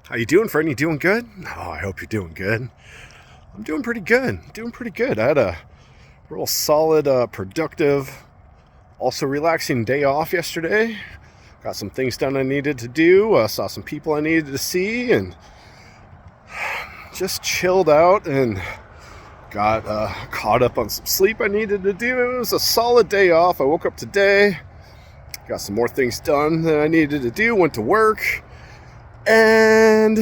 How you doing, friend? You doing good? Oh, I hope you're doing good. I'm doing pretty good. I had a real solid, productive, also relaxing day off yesterday. Got some things done I needed to do. Saw some people I needed to see, and just chilled out and got caught up on some sleep I needed to do. It was a solid day off. I woke up today, got some more things done that I needed to do. Went to work. And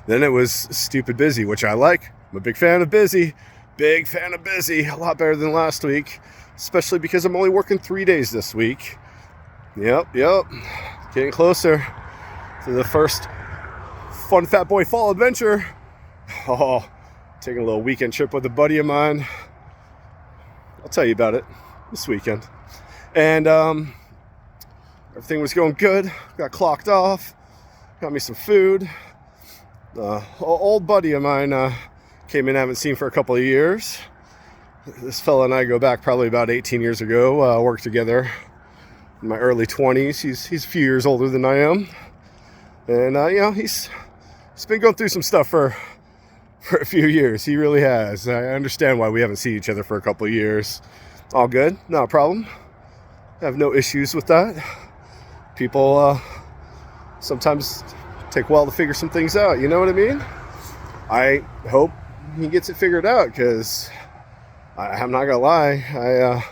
then it was stupid busy, which I like. I'm a big fan of busy. A lot better than last week, especially because I'm only working 3 days this week. Yep. Getting closer to the first Fun Fat Boy Fall adventure. Oh, taking a little weekend trip with a buddy of mine. I'll tell you about it this weekend. And everything was going good. Got clocked off. Got me some food. Old buddy of mine came in, haven't seen for a couple of years. This fella and I go back probably about 18 years ago. Worked together in my early 20s. He's a few years older than I am. And, he's been going through some stuff for a few years. He really has. I understand why we haven't seen each other for a couple of years. All good. Not a problem. I have no issues with that. People sometimes take a while to figure some things out, you know what I mean? I hope he gets it figured out, because I'm not gonna lie,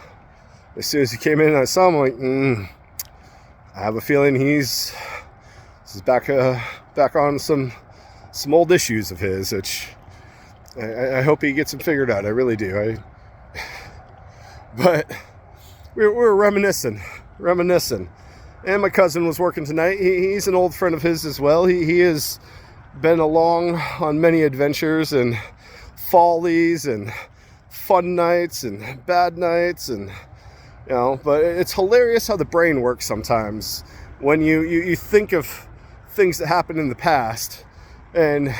as soon as he came in and I saw him, I'm like, I have a feeling he's back on some old issues of his, which I hope he gets them figured out. I really do. But we're reminiscing. And my cousin was working tonight. He's an old friend of his as well. He has been along on many adventures and follies and fun nights and bad nights, and but it's hilarious how the brain works sometimes when you think of things that happened in the past and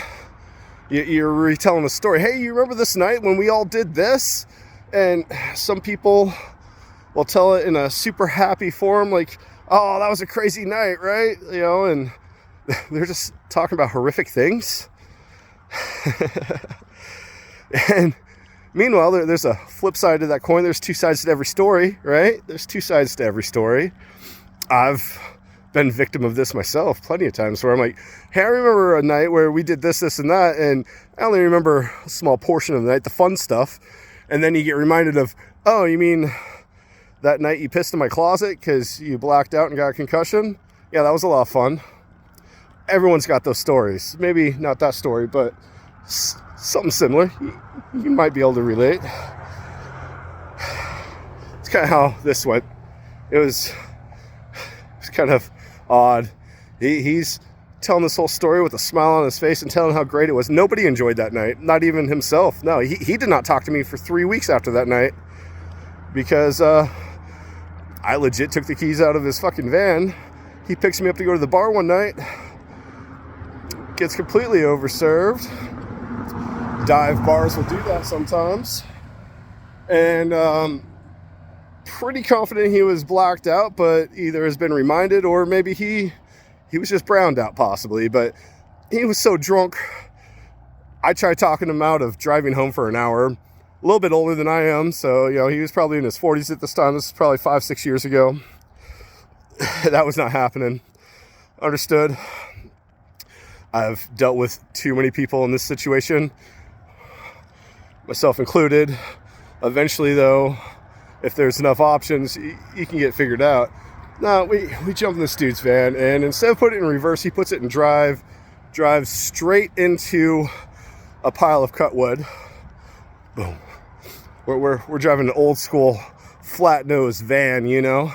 you're retelling a story. Hey, you remember this night when we all did this? And some people will tell it in a super happy form, like, oh, that was a crazy night, right? And they're just talking about horrific things. And meanwhile, there's a flip side to that coin. There's two sides to every story, right? There's two sides to every story. I've been victim of this myself plenty of times, where I'm like, hey, I remember a night where we did this, and that, and I only remember a small portion of the night, the fun stuff. And then you get reminded of, oh, you mean that night you pissed in my closet because you blacked out and got a concussion? Yeah, that was a lot of fun. Everyone's got those stories. Maybe not that story, but something similar. You might be able to relate. It's kind of how this went. It's kind of odd. He's telling this whole story with a smile on his face and telling how great it was. Nobody enjoyed that night, not even himself. No, he did not talk to me for 3 weeks after that night, because I legit took the keys out of his fucking van. He picks me up to go to the bar one night, gets completely overserved. Dive bars will do that sometimes. And pretty confident he was blacked out, but either has been reminded, or maybe he was just browned out, possibly. But he was so drunk, I tried talking him out of driving home for an hour. A little bit older than I am, so he was probably in his 40s at this time. This is probably 5-6 years ago. That was not happening. Understood. I've dealt with too many people in this situation, myself included. Eventually, though, if there's enough options, you can get figured out. No, we jump in this dude's van, and instead of putting it in reverse, he puts it in drive, drives straight into a pile of cut wood. Boom. We're driving an old school flat nose van, Then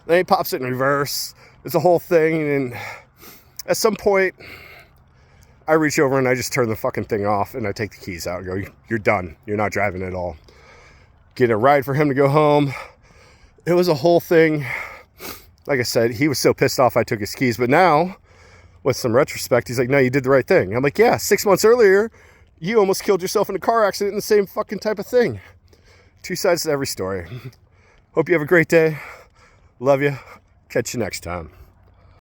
he pops it in reverse. It's a whole thing, and at some point, I reach over and I just turn the fucking thing off, and I take the keys out and go, you're done. You're not driving at all. Get a ride for him to go home. It was a whole thing. Like I said, he was so pissed off I took his keys, but now, with some retrospect, he's like, no, you did the right thing. I'm like, yeah, 6 months earlier, you almost killed yourself in a car accident in the same fucking type of thing. Two sides to every story. Hope you have a great day. Love you. Catch you next time.